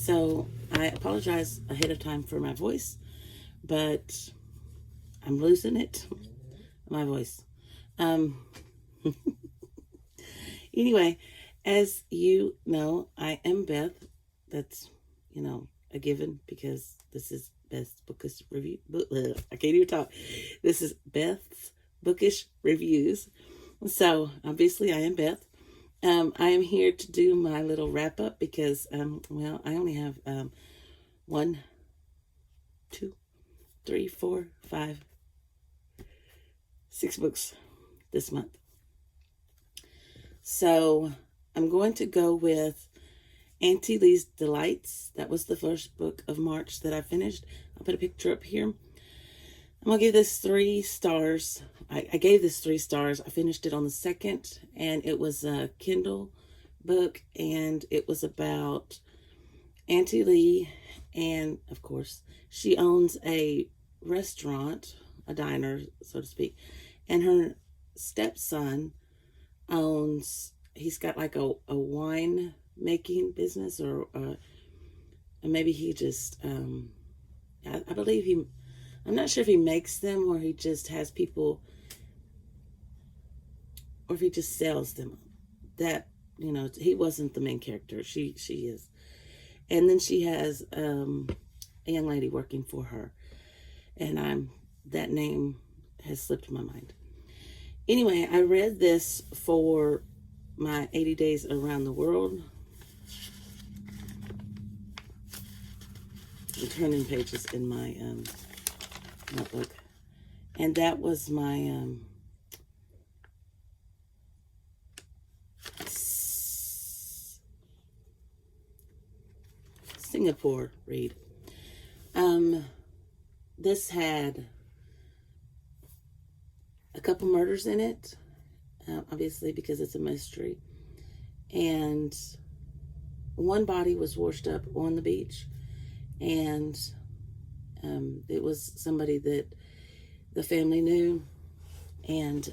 So I apologize ahead of time for my voice, but I'm losing it. My voice. Um, anyway, as you know, I am Beth. That's, a given because this is Beth's Bookish Review. I can't even talk. This is Beth's Bookish Reviews. So obviously, I am Beth. I am here to do my little wrap up because, I only have 1, 2, 3, 4, 5, 6 books this month. So I'm going to go with Auntie Lee's Delights. That was the first book of March that I finished. I'll put a picture up here. I'm going to give this 3 stars. I gave this 3 stars. I finished it on the 2nd, and it was a Kindle book, and it was about Auntie Lee, and of course, she owns a restaurant, a diner, so to speak, and her stepson he's got like a wine making business, or maybe he just, I believe I'm not sure if he makes them or he just has people, or if he just sells them. That, he wasn't the main character. She is. And then she has a young lady working for her. And that name has slipped my mind. Anyway, I read this for my 80 days around the world. I'm turning pages in my notebook. And that was my Singapore read. This had a couple murders in it, obviously because it's a mystery. And one body was washed up on the beach, and it was somebody that the family knew, and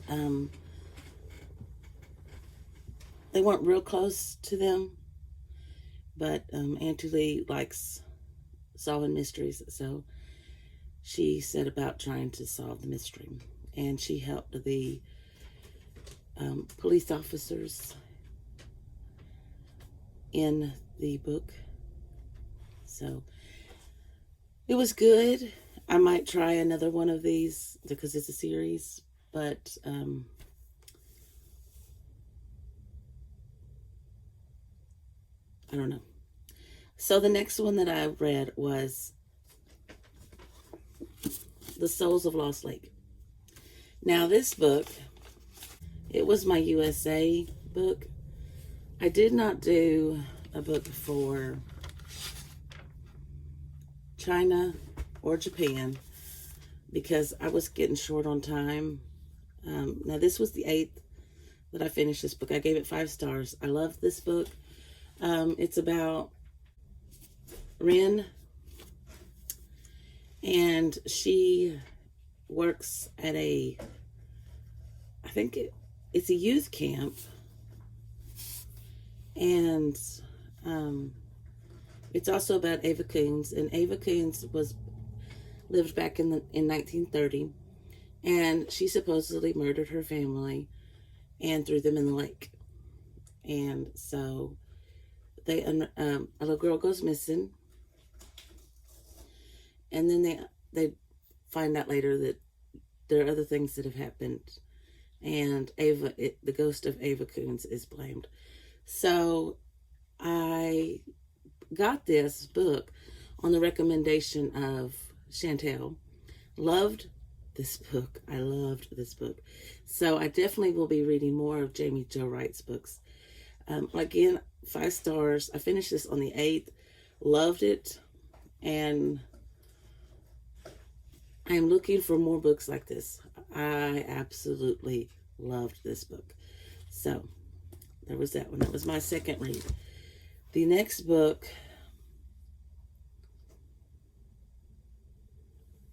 they weren't real close to them, but Auntie Lee likes solving mysteries, so she set about trying to solve the mystery, and she helped the police officers in the book. So it was good. I might try another one of these because it's a series, but I don't know. So the next one that I read was The Souls of Lost Lake. Now this book, it was my USA book. I did not do a book for China or Japan because I was getting short on time. Now this was the 8th that I finished this book. I gave it 5 stars. I love this book. It's about Rin, and she works at I think it's a youth camp, and it's also about Ava Coons, and Ava Coons lived back in 1930, and she supposedly murdered her family and threw them in the lake. And so a little girl goes missing, and then they find out later that there are other things that have happened, and the ghost of Ava Coons is blamed. So I got this book on the recommendation of Chantel. Loved this book. I loved this book. So I definitely will be reading more of Jamie Jo Wright's books. Again, 5 stars. I finished this on the 8th. Loved it. And I am looking for more books like this. I absolutely loved this book. So there was that one. That was my second read. The next book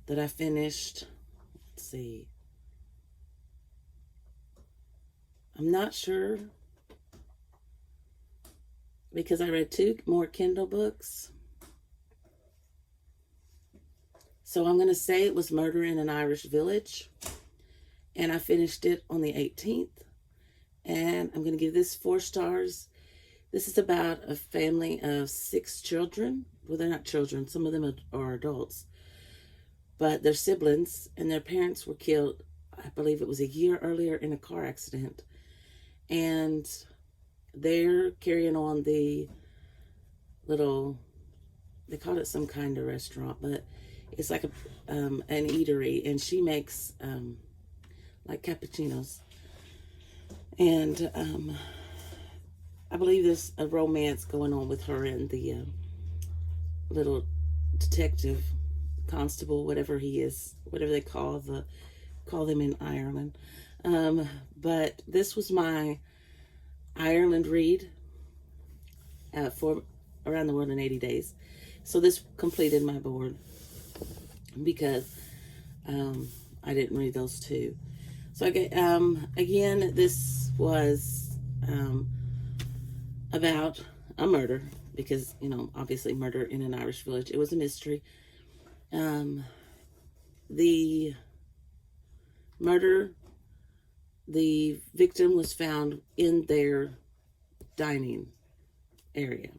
that I finished, let's see. I'm not sure because I read 2 more Kindle books. So I'm going to say it was Murder in an Irish Village. And I finished it on the 18th. And I'm going to give this 4 stars. This is about a family of 6 children. Well, they're not children. Some of them are adults. But they're siblings, and their parents were killed, I believe it was a year earlier, in a car accident. And they're carrying on the little, they call it some kind of restaurant, but it's like an eatery, and she makes like cappuccinos. And I believe there's a romance going on with her and the little detective, constable, whatever he is, whatever they call them in Ireland. But this was my Ireland read for Around the World in 80 Days. So this completed my board because I didn't read those 2. So again, this was about a murder because, obviously Murder in an Irish Village. It was a mystery. The murder, the victim was found in their dining area.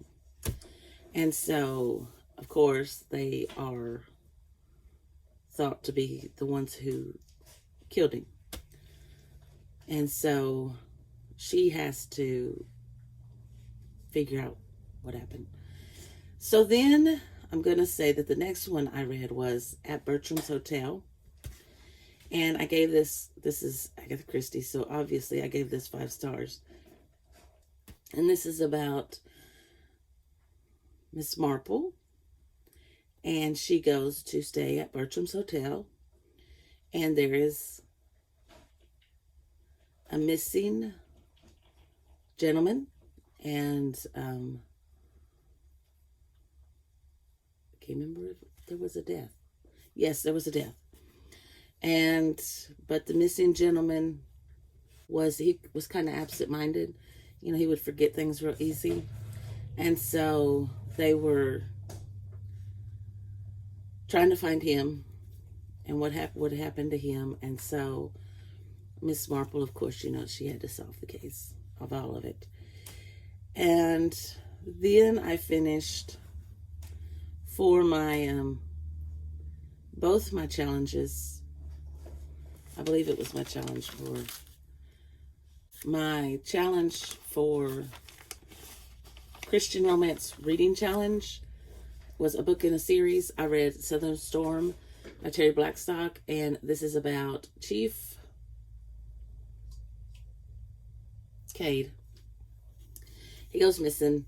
And so, of course, they are thought to be the ones who killed him. And so she has to figure out what happened. So then I'm going to say that the next one I read was At Bertram's Hotel. And I gave this is Agatha Christie, so obviously I gave this 5 stars. And this is about Miss Marple. And she goes to stay at Bertram's Hotel. And there is a missing gentleman. And I can't remember if there was a death. Yes, there was a death. But the missing gentleman was kind of absent-minded. He would forget things real easy. And so they were trying to find him and what happened to him. And so Miss Marple, of course, she had to solve the case of all of it. And then I finished for my both my challenges. I believe it was my challenge for Christian Romance Reading Challenge was a book in a series. I read Southern Storm by Terry Blackstock, and this is about Chief Cade. He goes missing,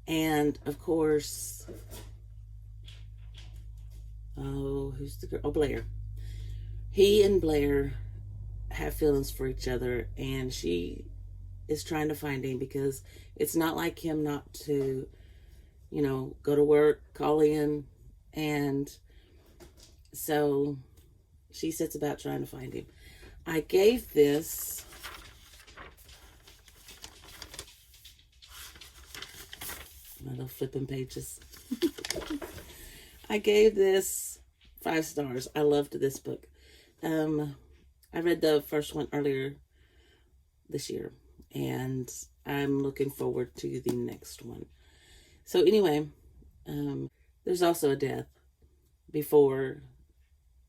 and of course, who's the girl? Oh, Blair. He and Blair have feelings for each other, and she is trying to find him because it's not like him not to, go to work, call in, and so she sets about trying to find him. I gave this my little flipping pages. I gave this 5 stars. I loved this book. I read the first one earlier this year, and I'm looking forward to the next one. So anyway, there's also a death before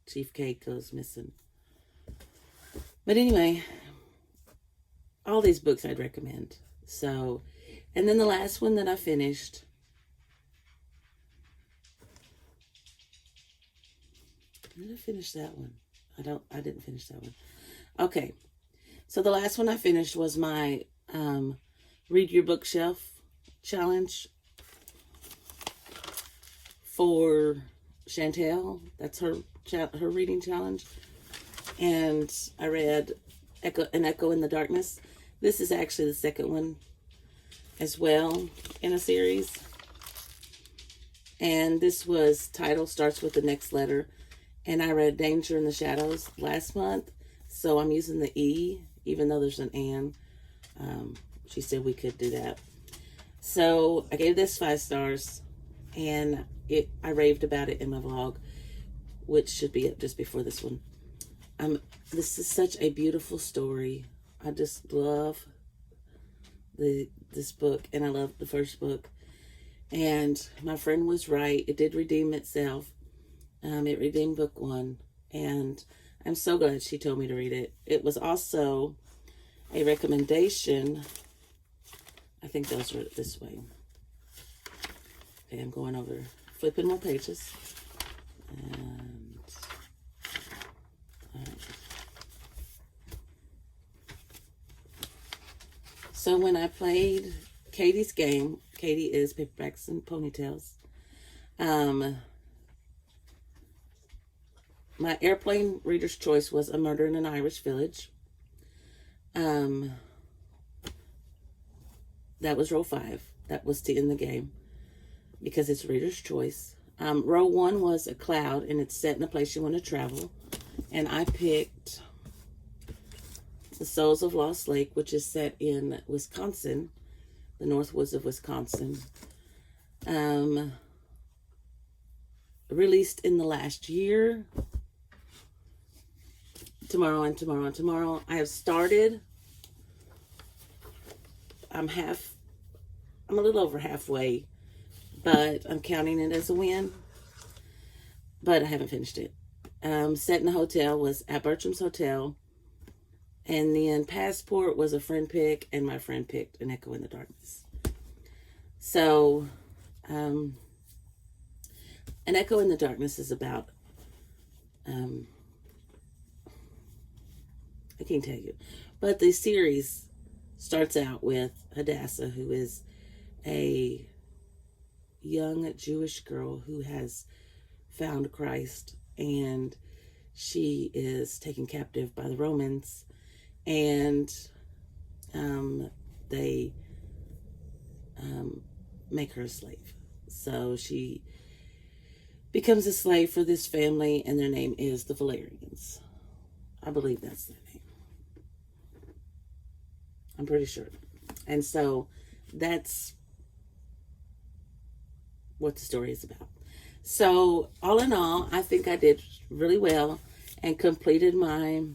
Chief Cade goes missing. But anyway, all these books I'd recommend. So, and then the last one that I finished, did I finish that one? I didn't finish that one. Okay. So the last one I finished was my Read Your Bookshelf challenge for Chantel. That's her reading challenge. And I read An Echo in the Darkness. This is actually the second one as well in a series. And this was title starts with the next letter. And I read Danger in the Shadows last month. So I'm using the E, even though there's an N. She said we could do that. So I gave this 5 stars. And I raved about it in my vlog. which should be up just before this one. This is such a beautiful story. I just love this book, and I love the first book. And my friend was right. It did redeem itself. It redeemed book 1, and I'm so glad she told me to read it. It was also a recommendation. I think those are this way. Okay, I'm going over, flipping more pages. And so when I played Katie's game, Katie is Paperbacks and Ponytails. My airplane reader's choice was A Murder in an Irish Village. That was row 5. That was to end the game because it's reader's choice. Row 1 was A Cloud, and it's set in a place you want to travel. And I picked The Souls of Lost Lake, which is set in Wisconsin, the North Woods of Wisconsin. Released in the last year. Tomorrow and tomorrow and tomorrow. I have started. I'm a little over halfway, but I'm counting it as a win. But I haven't finished it. Set in a Hotel was at Bertram's Hotel. And then Passport was a friend pick, and my friend picked An Echo in the Darkness. So, An Echo in the Darkness is about, I can't tell you, but the series starts out with Hadassah, who is a young Jewish girl who has found Christ, and she is taken captive by the Romans, and they make her a slave. So she becomes a slave for this family, and their name is the Valerians. I believe that's their name. I'm pretty sure. And so that's what the story is about. So all in all, I think I did really well and completed my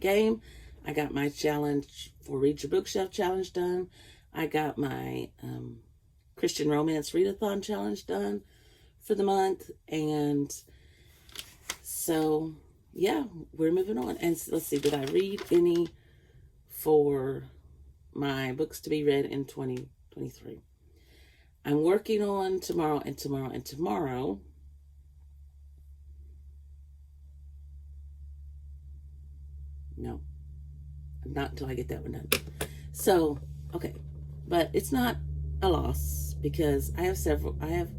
game. I got my challenge for Read Your Bookshelf challenge done. I got my Christian Romance Readathon challenge done for the month. And so, yeah, we're moving on. And so, let's see, did I read any for my books to be read in 2023? I'm working on tomorrow and tomorrow and tomorrow. No, not until I get that one done. So, okay, but it's not a loss because I have several. I have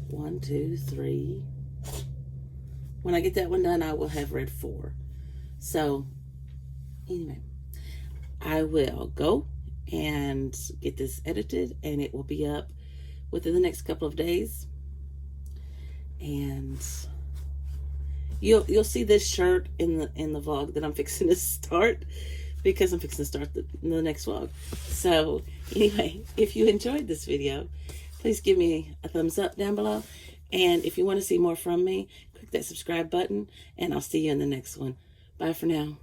1, 2, 3. When I get that one done, I will have read 4. So, anyway, I will go and get this edited, and it will be up within the next couple of days. And you'll see this shirt in the vlog that I'm fixing to start, because I'm fixing to start the next vlog. So anyway, if you enjoyed this video, please give me a thumbs up down below. And if you want to see more from me, click that subscribe button, and I'll see you in the next one. Bye for now.